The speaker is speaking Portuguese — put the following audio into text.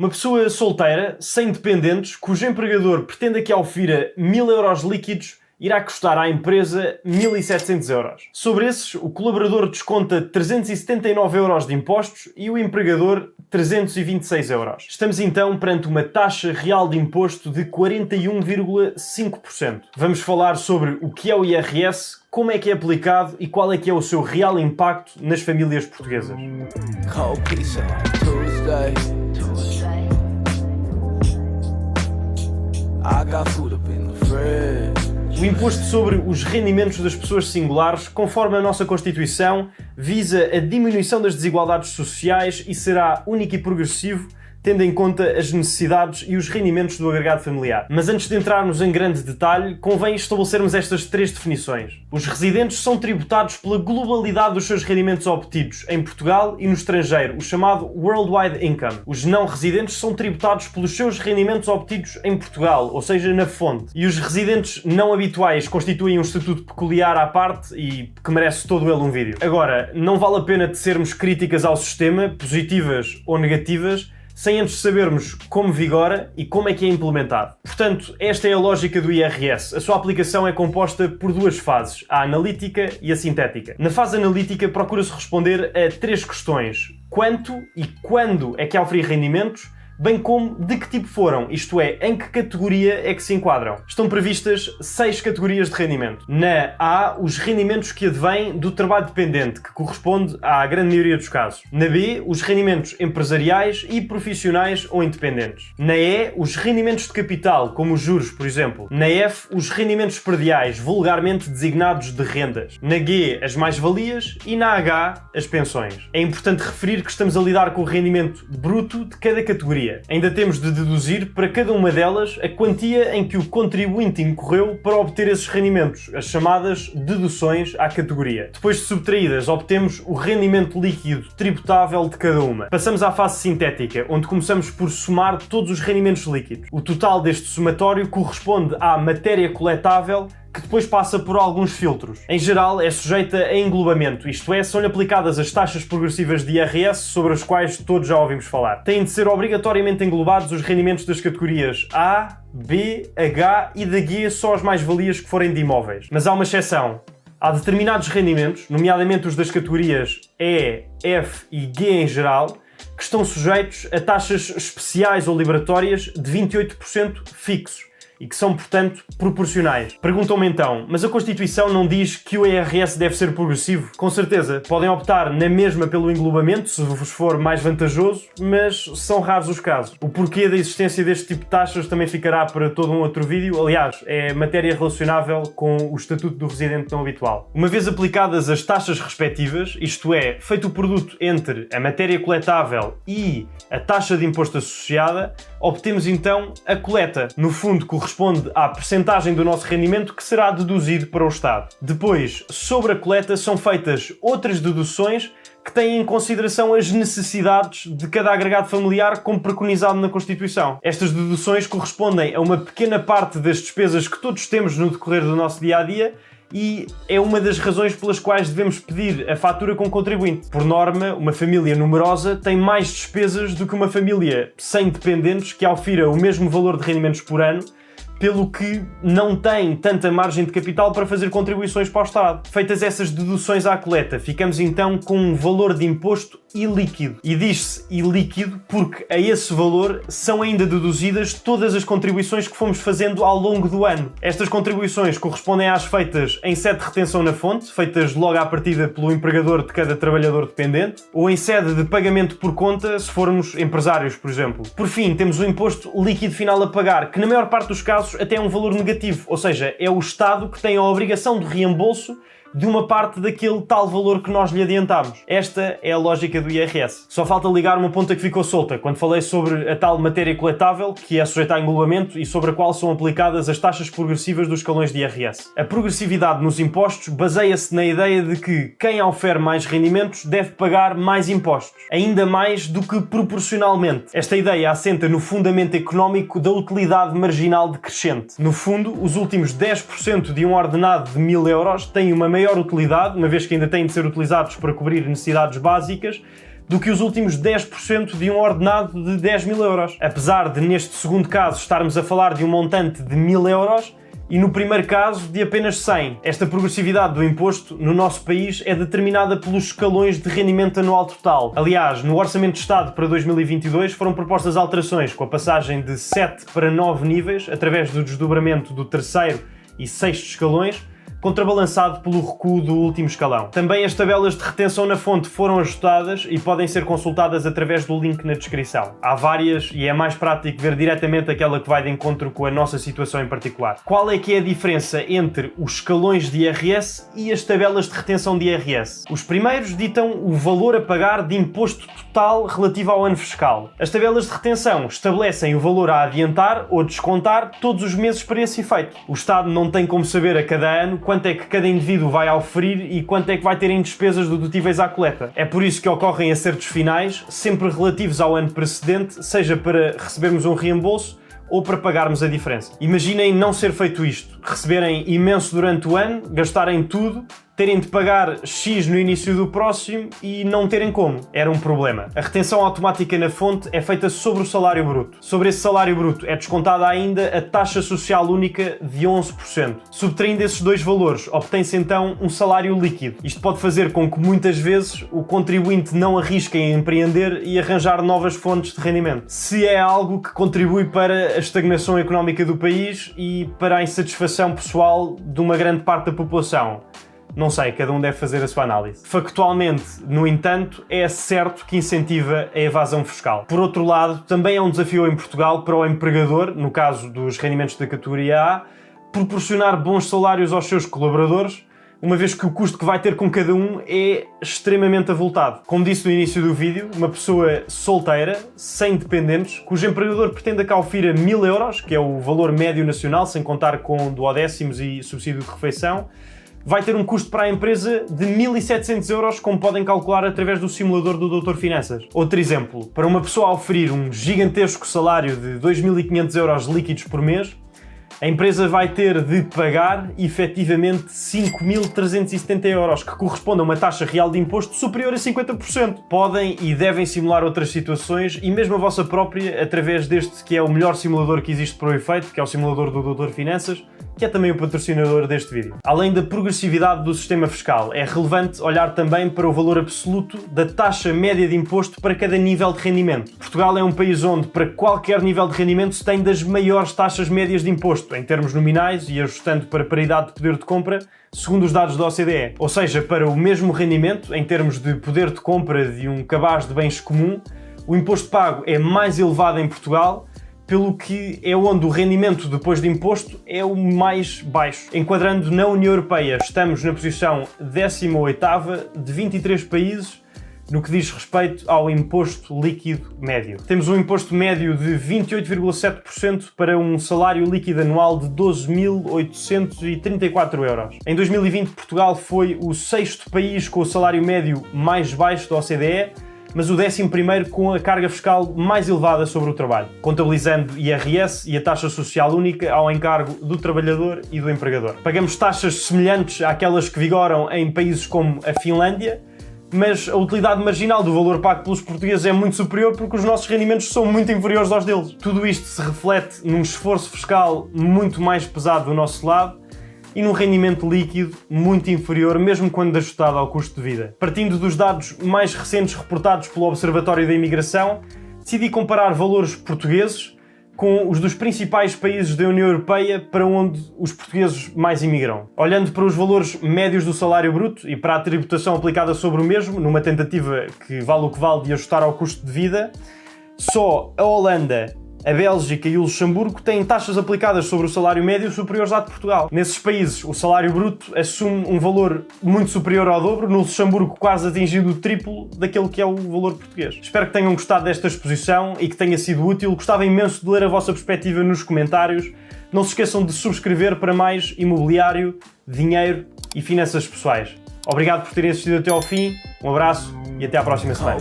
Uma pessoa solteira, sem dependentes, cujo empregador pretenda que aufira 1000 euros líquidos, irá custar à empresa 1700 euros. Sobre esses, o colaborador desconta 379 euros de impostos e o empregador 326 euros. Estamos então perante uma taxa real de imposto de 41,5%. Vamos falar sobre o que é o IRS, como é que é aplicado e qual é que é o seu real impacto nas famílias portuguesas. O imposto sobre os rendimentos das pessoas singulares, conforme a nossa Constituição, visa a diminuição das desigualdades sociais e será único e progressivo, tendo em conta as necessidades e os rendimentos do agregado familiar. Mas antes de entrarmos em grande detalhe, convém estabelecermos estas três definições. Os residentes são tributados pela globalidade dos seus rendimentos obtidos em Portugal e no estrangeiro, o chamado Worldwide Income. Os não residentes são tributados pelos seus rendimentos obtidos em Portugal, ou seja, na fonte. E os residentes não habituais constituem um estatuto peculiar à parte e que merece todo ele um vídeo. Agora, não vale a pena tecermos críticas ao sistema, positivas ou negativas, sem antes sabermos como vigora e como é que é implementado. Portanto, esta é a lógica do IRS. A sua aplicação é composta por duas fases, a analítica e a sintética. Na fase analítica, procura-se responder a três questões: quanto e quando é que há oferir rendimentos, bem como de que tipo foram, isto é, em que categoria é que se enquadram. Estão previstas 6 categorias de rendimento. Na A, os rendimentos que advêm do trabalho dependente, que corresponde à grande maioria dos casos. Na B, os rendimentos empresariais e profissionais ou independentes. Na E, os rendimentos de capital, como os juros, por exemplo. Na F, os rendimentos perdiais, vulgarmente designados de rendas. Na G, as mais-valias e na H, as pensões. É importante referir que estamos a lidar com o rendimento bruto de cada categoria. Ainda temos de deduzir para cada uma delas a quantia em que o contribuinte incorreu para obter esses rendimentos, as chamadas deduções à categoria. Depois de subtraídas, obtemos o rendimento líquido tributável de cada uma. Passamos à fase sintética, onde começamos por somar todos os rendimentos líquidos. O total deste somatório corresponde à matéria coletável, que depois passa por alguns filtros. Em geral, é sujeita a englobamento, isto é, são-lhe aplicadas as taxas progressivas de IRS sobre as quais todos já ouvimos falar. Têm de ser obrigatoriamente englobados os rendimentos das categorias A, B, H e da G só as mais-valias que forem de imóveis. Mas há uma exceção. Há determinados rendimentos, nomeadamente os das categorias E, F e G em geral, que estão sujeitos a taxas especiais ou liberatórias de 28% fixos e que são, portanto, proporcionais. Perguntam-me então, mas a Constituição não diz que o IRS deve ser progressivo? Com certeza, podem optar na mesma pelo englobamento, se vos for mais vantajoso, mas são raros os casos. O porquê da existência deste tipo de taxas também ficará para todo um outro vídeo. Aliás, é matéria relacionável com o Estatuto do Residente Não Habitual. Uma vez aplicadas as taxas respectivas, isto é, feito o produto entre a matéria coletável e a taxa de imposto associada, obtemos então a coleta. No fundo, corresponde à percentagem do nosso rendimento que será deduzido para o Estado. Depois, sobre a coleta, são feitas outras deduções que têm em consideração as necessidades de cada agregado familiar, como preconizado na Constituição. Estas deduções correspondem a uma pequena parte das despesas que todos temos no decorrer do nosso dia-a-dia e é uma das razões pelas quais devemos pedir a fatura com contribuinte. Por norma, uma família numerosa tem mais despesas do que uma família sem dependentes que aufira o mesmo valor de rendimentos por ano, pelo que não tem tanta margem de capital para fazer contribuições para o Estado. Feitas essas deduções à coleta, ficamos então com um valor de imposto ilíquido. E diz-se ilíquido porque a esse valor são ainda deduzidas todas as contribuições que fomos fazendo ao longo do ano. Estas contribuições correspondem às feitas em sede de retenção na fonte, feitas logo à partida pelo empregador de cada trabalhador dependente, ou em sede de pagamento por conta, se formos empresários, por exemplo. Por fim, temos o imposto líquido final a pagar, que na maior parte dos casos até é um valor negativo, ou seja, é o Estado que tem a obrigação de reembolso de uma parte daquele tal valor que nós lhe adiantámos. Esta é a lógica do IRS. Só falta ligar uma ponta que ficou solta, quando falei sobre a tal matéria coletável, que é sujeita a englobamento e sobre a qual são aplicadas as taxas progressivas dos escalões de IRS. A progressividade nos impostos baseia-se na ideia de que quem ofere mais rendimentos deve pagar mais impostos, ainda mais do que proporcionalmente. Esta ideia assenta no fundamento económico da utilidade marginal decrescente. No fundo, os últimos 10% de um ordenado de 1000 euros têm uma maior utilidade, uma vez que ainda têm de ser utilizados para cobrir necessidades básicas, do que os últimos 10% de um ordenado de 10 mil euros. Apesar de, neste segundo caso, estarmos a falar de um montante de 1000 euros, e no primeiro caso de apenas 100. Esta progressividade do imposto no nosso país é determinada pelos escalões de rendimento anual total. Aliás, no Orçamento de Estado para 2022 foram propostas alterações com a passagem de 7 para 9 níveis, através do desdobramento do terceiro e sexto escalões, contrabalançado pelo recuo do último escalão. Também as tabelas de retenção na fonte foram ajustadas e podem ser consultadas através do link na descrição. Há várias e é mais prático ver diretamente aquela que vai de encontro com a nossa situação em particular. Qual é que é a diferença entre os escalões de IRS e as tabelas de retenção de IRS? Os primeiros ditam o valor a pagar de imposto total relativo ao ano fiscal. As tabelas de retenção estabelecem o valor a adiantar ou descontar todos os meses para esse efeito. O Estado não tem como saber a cada ano quanto é que cada indivíduo vai oferir e quanto é que vai ter em despesas dedutíveis à coleta. É por isso que ocorrem acertos finais, sempre relativos ao ano precedente, seja para recebermos um reembolso ou para pagarmos a diferença. Imaginem não ser feito isto, receberem imenso durante o ano, gastarem tudo, terem de pagar X no início do próximo e não terem como. Era um problema. A retenção automática na fonte é feita sobre o salário bruto. Sobre esse salário bruto é descontada ainda a taxa social única de 11%. Subtraindo esses dois valores, obtém-se então um salário líquido. Isto pode fazer com que muitas vezes o contribuinte não arrisque em empreender e arranjar novas fontes de rendimento. Se é algo que contribui para a estagnação económica do país e para a insatisfação pessoal de uma grande parte da população. Não sei, cada um deve fazer a sua análise. Factualmente, no entanto, é certo que incentiva a evasão fiscal. Por outro lado, também é um desafio em Portugal para o empregador, no caso dos rendimentos da categoria A, proporcionar bons salários aos seus colaboradores, uma vez que o custo que vai ter com cada um é extremamente avultado. Como disse no início do vídeo, uma pessoa solteira, sem dependentes, cujo empregador pretenda que aufira 1000 euros, que é o valor médio nacional, sem contar com duodécimos e subsídio de refeição, vai ter um custo para a empresa de 1700 euros, como podem calcular através do simulador do Doutor Finanças. Outro exemplo, para uma pessoa oferir um gigantesco salário de 2500 euros líquidos por mês, a empresa vai ter de pagar, efetivamente, 5.370 euros, que corresponde a uma taxa real de imposto superior a 50%. Podem e devem simular outras situações e mesmo a vossa própria, através deste que é o melhor simulador que existe para o efeito, que é o simulador do Doutor Finanças, que é também o patrocinador deste vídeo. Além da progressividade do sistema fiscal, é relevante olhar também para o valor absoluto da taxa média de imposto para cada nível de rendimento. Portugal é um país onde, para qualquer nível de rendimento, se tem das maiores taxas médias de imposto, em termos nominais e ajustando para paridade de poder de compra, segundo os dados da OCDE. Ou seja, para o mesmo rendimento, em termos de poder de compra de um cabaz de bens comum, o imposto pago é mais elevado em Portugal, pelo que é onde o rendimento depois de imposto é o mais baixo. Enquadrando na União Europeia, estamos na posição 18ª de 23 países no que diz respeito ao imposto líquido médio. Temos um imposto médio de 28,7% para um salário líquido anual de 12.834 euros. Em 2020, Portugal foi o 6º país com o salário médio mais baixo da OCDE, mas o 11º com a carga fiscal mais elevada sobre o trabalho, contabilizando IRS e a taxa social única ao encargo do trabalhador e do empregador. Pagamos taxas semelhantes àquelas que vigoram em países como a Finlândia, mas a utilidade marginal do valor pago pelos portugueses é muito superior porque os nossos rendimentos são muito inferiores aos deles. Tudo isto se reflete num esforço fiscal muito mais pesado do nosso lado e num rendimento líquido muito inferior, mesmo quando ajustado ao custo de vida. Partindo dos dados mais recentes reportados pelo Observatório da Imigração, decidi comparar valores portugueses com os dos principais países da União Europeia para onde os portugueses mais imigram. Olhando para os valores médios do salário bruto e para a tributação aplicada sobre o mesmo, numa tentativa que vale o que vale de ajustar ao custo de vida, só a Holanda, a Bélgica e o Luxemburgo têm taxas aplicadas sobre o salário médio superiores à de Portugal. Nesses países, o salário bruto assume um valor muito superior ao dobro, no Luxemburgo quase atingindo o triplo daquele que é o valor português. Espero que tenham gostado desta exposição e que tenha sido útil. Gostava imenso de ler a vossa perspectiva nos comentários. Não se esqueçam de subscrever para mais imobiliário, dinheiro e finanças pessoais. Obrigado por terem assistido até ao fim, um abraço e até à próxima semana.